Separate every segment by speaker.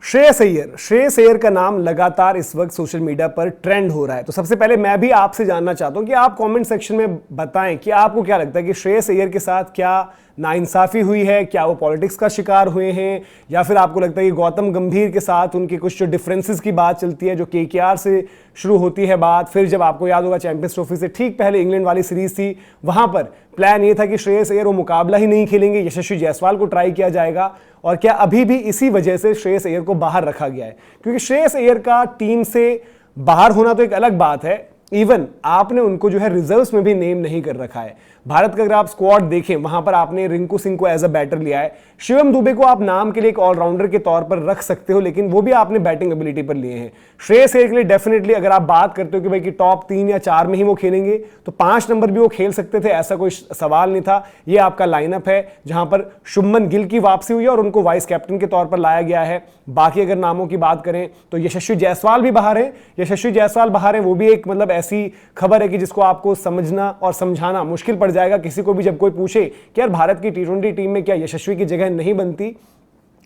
Speaker 1: श्रेयस अय्यर का नाम लगातार इस वक्त सोशल मीडिया पर ट्रेंड हो रहा है। तो सबसे पहले मैं भी आपसे जानना चाहता हूं कि आप कमेंट सेक्शन में बताएं कि आपको क्या लगता है कि श्रेयस अय्यर के साथ क्या नाइंसाफी हुई है, क्या वो पॉलिटिक्स का शिकार हुए हैं, या फिर आपको लगता है कि गौतम गंभीर के साथ उनके कुछ जो डिफरेंसेस की बात चलती है, जो केकेआर से शुरू होती है बात, फिर जब आपको याद होगा चैंपियंस ट्रॉफी से ठीक पहले इंग्लैंड वाली सीरीज थी, वहां पर प्लान ये था कि श्रेयस अय्यर वो मुकाबला ही नहीं खेलेंगे, यशस्वी जायसवाल को ट्राई किया जाएगा, और क्या अभी भी इसी वजह से श्रेयस अय्यर को बाहर रखा गया है? क्योंकि श्रेयस अय्यर का टीम से बाहर होना तो एक अलग बात है, इवन आपने उनको जो है रिजर्व्स में भी नेम नहीं कर रखा है। भारत का अगर आप स्क्वाड देखें, वहां पर आपने रिंकू सिंह को एज अ बैटर लिया है, शिवम दुबे को आप नाम के लिए एक ऑलराउंडर के तौर पर रख सकते हो, लेकिन वो भी आपने बैटिंग एबिलिटी पर लिए हैं। श्रेयस अय्यर के लिए डेफिनेटली अगर आप बात करते हो कि भाई कि टॉप 3 या 4 में ही वो खेलेंगे, तो 5 नंबर भी वो खेल सकते थे, ऐसा कोई सवाल नहीं था। ये आपका लाइनअप है जहां पर शुभमन गिल की वापसी हुई है और उनको वाइस कैप्टन के तौर पर लाया गया है। बाकी अगर नामों की बात करें तो यशस्वी जायसवाल भी बाहर है, यशस्वी जायसवाल बाहर है, वो भी एक मतलब ऐसी खबर है कि जिसको आपको समझना और समझाना मुश्किल पड़ जाएगा किसी को भी, जब कोई पूछे कि यार भारत की T20 टीम में क्या यशस्वी की जगह नहीं बनती।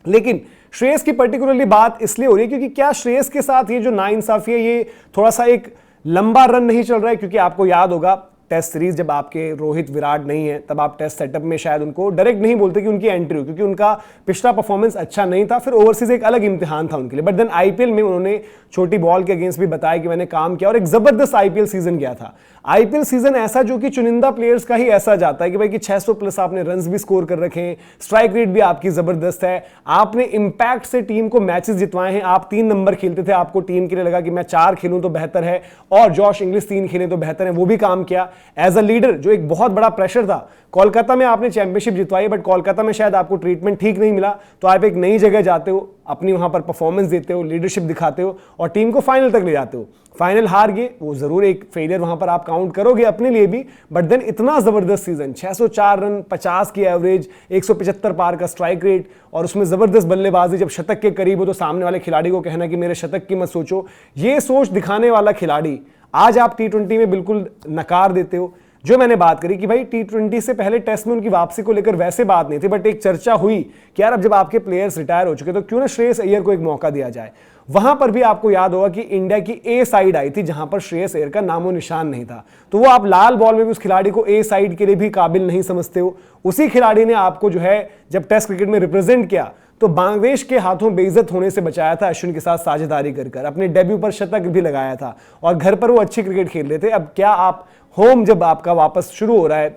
Speaker 1: लेकिन श्रेयस की पर्टिकुलरली बात इसलिए हो रही है क्योंकि क्या श्रेयस के साथ ये जो नाइंसाफी है ये थोड़ा सा एक लंबा रन नहीं चल रहा है? क्योंकि आपको याद होगा टेस्ट सीरीज जब आपके रोहित विराट नहीं है, तब आप टेस्ट सेटअप में शायद उनको डायरेक्ट नहीं बोलते कि उनकी एंट्री हो, क्योंकि उनका पिछला परफॉर्मेंस अच्छा नहीं था। फिर ओवरसीज एक अलग इम्तिहान था उनके लिए, बट देन आईपीएल में उन्होंने छोटी बॉल के अगेंस्ट भी बताया कि मैंने काम किया और एक जबरदस्त आईपीएल सीजन गया था। आईपीएल सीजन ऐसा जो कि चुनिंदा प्लेयर्स का ही ऐसा जाता है कि भाई कि 600 प्लस आपने रन्स भी स्कोर कर रखे हैं, स्ट्राइक रेट भी आपकी जबरदस्त है, आपने इंपैक्ट से टीम को मैचेस जितवाए हैं। आप 3 नंबर खेलते थे, आपको टीम के लिए लगा कि मैं 4 खेलूं तो बेहतर है, और जॉश इंग्लिश 3 खेलें तो बेहतर है, वो भी काम किया। एज अ लीडर जो एक बहुत बड़ा प्रेशर था, कोलकाता में आपने चैंपियनशिप जितवाई, बट कोलकाता में शायद आपको ट्रीटमेंट ठीक नहीं मिला, तो आप एक नई जगह जाते हो, अपनी वहां पर परफॉर्मेंस देते हो, लीडरशिप दिखाते हो और टीम को फाइनल तक ले जाते हो। फाइनल हार गए, वो जरूर एक फेलियर वहां पर आप काउंट करोगे अपने लिए भी, बट देन इतना जबरदस्त सीजन, 604 रन, 50 की एवरेज, 175 पार का स्ट्राइक रेट, और उसमें जबरदस्त बल्लेबाजी, जब शतक के करीब हो तो सामने वाले खिलाड़ी को कहना कि मेरे शतक की मत सोचो, ये सोच दिखाने वाला खिलाड़ी आज आप T20 में बिल्कुल नकार देते हो। जो मैंने बात करी कि भाई T20 से पहले टेस्ट में उनकी वापसी को लेकर वैसे बात नहीं थी, बट एक चर्चा हुई कि यार अब जब आपके प्लेयर्स रिटायर हो चुके तो क्यों ना श्रेयस अय्यर को एक मौका दिया जाए। वहां पर भी आपको याद होगा कि इंडिया की ए साइड आई थी जहां पर श्रेयस अय्यर का नामो निशान नहीं था, तो वो आप लाल बॉल में भी उस खिलाड़ी को ए साइड के लिए भी काबिल नहीं समझते हो। उसी खिलाड़ी ने आपको जो है जब टेस्ट क्रिकेट में रिप्रेजेंट किया तो बांग्लादेश के हाथों बेइज्जत होने से बचाया था, अश्विन के साथ साझेदारी कर अपने डेब्यू पर शतक भी लगाया था, और घर पर वो अच्छी क्रिकेट खेल रहे थे। अब क्या आप होम जब आपका वापस शुरू हो रहा है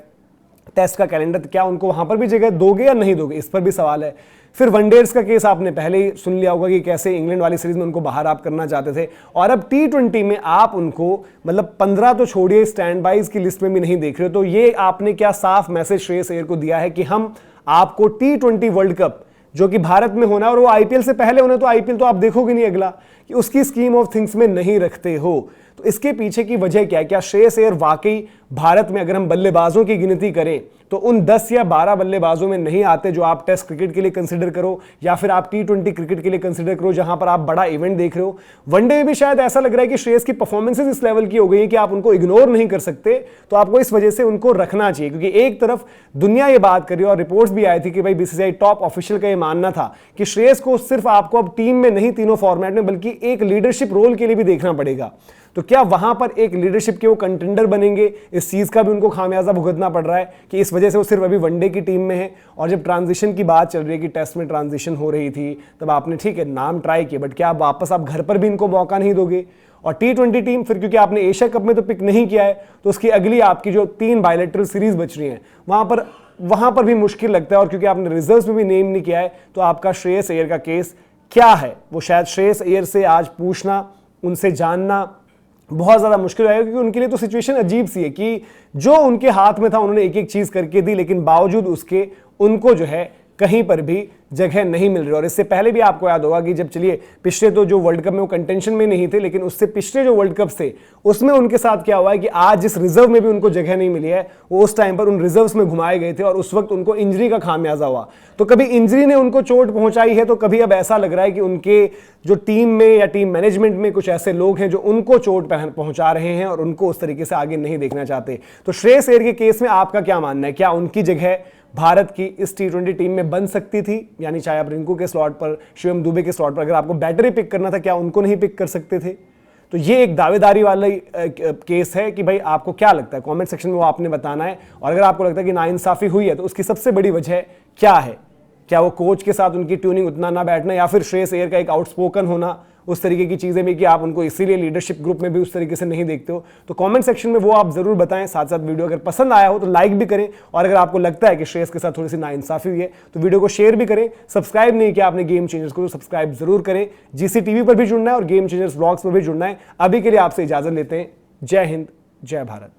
Speaker 1: टेस्ट का कैलेंडर, क्या उनको वहां पर भी जगह दोगे या नहीं दोगे, इस पर भी सवाल है। फिर वनडेज का केस आपने पहले ही सुन लिया होगा कि कैसे इंग्लैंड वाली सीरीज में उनको बाहर आप करना चाहते थे, और अब T20 में आप उनको मतलब 15 तो छोड़िए, स्टैंड बाइज की लिस्ट में भी नहीं देख रहे हो। तो ये आपने क्या साफ मैसेज श्रेयस अय्यर को दिया है कि हम आपको T20 वर्ल्ड कप जो कि भारत में होना है और वो आईपीएल से पहले होना, तो आईपीएल तो आप देखोगे नहीं अगला, कि उसकी स्कीम ऑफ थिंग्स में नहीं रखते हो। तो इसके पीछे की वजह क्या है? क्या श्रेयस अय्यर वाकई भारत में अगर हम बल्लेबाजों की गिनती करें तो उन 10 या 12 बल्लेबाजों में नहीं आते जो आप टेस्ट क्रिकेट के लिए कंसीडर करो, या फिर आप T20 क्रिकेट के लिए कंसीडर करो जहां पर आप बड़ा इवेंट देख रहे हो। वनडे में भी शायद ऐसा लग रहा है कि श्रेयस की परफॉर्मेंसेस इस लेवल की हो गई है कि आप उनको इग्नोर नहीं कर सकते, तो आपको इस वजह से उनको रखना चाहिए। क्योंकि एक तरफ दुनिया ये बात कर रही है और रिपोर्ट्स भी आई थी कि भाई बीसीसीआई टॉप ऑफिशियल का ये मानना था कि श्रेयस को सिर्फ आपको अब टीम में नहीं, तीनों फॉर्मेट में, बल्कि एक लीडरशिप रोल के लिए भी देखना पड़ेगा। तो क्या वहां पर एक लीडरशिप के वो कंटेंडर बनेंगे? इस चीज का भी उनको खामियाजा भुगतना पड़ रहा है कि इस वजह से वो सिर्फ अभी वनडे की टीम में है। और जब ट्रांजिशन की बात चल रही है कि टेस्ट में ट्रांजिशन हो रही थी, तब आपने ठीक है नाम ट्राई किया, बट क्या आप वापस आप घर पर भी इनको मौका नहीं दोगे? और T20 टीम फिर, क्योंकि आपने एशिया कप में तो पिक नहीं किया है, तो उसकी अगली आपकी जो 3 बायलैटरल सीरीज बच रही हैं वहां पर भी मुश्किल लगता है। और क्योंकि आपने रिजर्व्स में भी नेम नहीं किया है, तो आपका श्रेयस अय्यर का केस क्या है वो शायद श्रेयस अय्यर से आज पूछना, उनसे जानना बहुत ज़्यादा मुश्किल रहेगा, क्योंकि उनके लिए तो सिचुएशन अजीब सी है कि जो उनके हाथ में था उन्होंने एक एक चीज़ करके दी, लेकिन बावजूद उसके उनको जो है कहीं पर भी जगह नहीं मिल रही। और इससे पहले भी आपको याद होगा कि जब चलिए पिछले तो जो वर्ल्ड कप में वो कंटेंशन में नहीं थे, लेकिन उससे पिछले जो वर्ल्ड कप थे उसमें उनके साथ क्या हुआ है कि आज जिस रिजर्व में भी उनको जगह नहीं मिली है, वो उस टाइम पर उन रिजर्व्स में घुमाए गए थे और उस वक्त उनको इंजरी का खामियाजा हुआ। तो कभी इंजरी ने उनको चोट पहुंचाई है, तो कभी अब ऐसा लग रहा है कि उनके जो टीम में या टीम मैनेजमेंट में कुछ ऐसे लोग हैं जो उनको चोट पहुंचा रहे हैं और उनको उस तरीके से आगे नहीं देखना चाहते। तो श्रेयस अय्यर के केस में आपका क्या मानना है? क्या उनकी जगह भारत की इस T20 टीम में बन सकती थी? यानी चाहे आप रिंकू के स्लॉट पर, शिवम दुबे के स्लॉट पर, अगर आपको बैटर पिक करना था, क्या उनको नहीं पिक कर सकते थे? तो ये एक दावेदारी वाला केस है कि भाई आपको क्या लगता है, कमेंट सेक्शन में वो आपने बताना है। और अगर आपको लगता है कि नाइंसाफी हुई है तो उसकी सबसे बड़ी वजह क्या है? क्या वो कोच के साथ उनकी ट्यूनिंग उतना ना बैठना, या फिर श्रेयस अय्यर का एक आउटस्पोकन होना, उस तरीके की चीजें भी कि आप उनको इसीलिए लीडरशिप ग्रुप में भी उस तरीके से नहीं देखते हो? तो कमेंट सेक्शन में वो आप जरूर बताएं। साथ साथ वीडियो अगर पसंद आया हो तो लाइक भी करें, और अगर आपको लगता है कि श्रेयस के साथ थोड़ी सी नाइंसाफी हुई है तो वीडियो को शेयर भी करें। सब्सक्राइब नहीं किया आपने गेम चेंजर्स को तो सब्सक्राइब जरूर करें। GCTV पर भी जुड़ना है और गेम चेंजर्स व्लॉग्स पर भी जुड़ना है। अभी के लिए आपसे इजाजत लेते हैं। जय हिंद, जय भारत।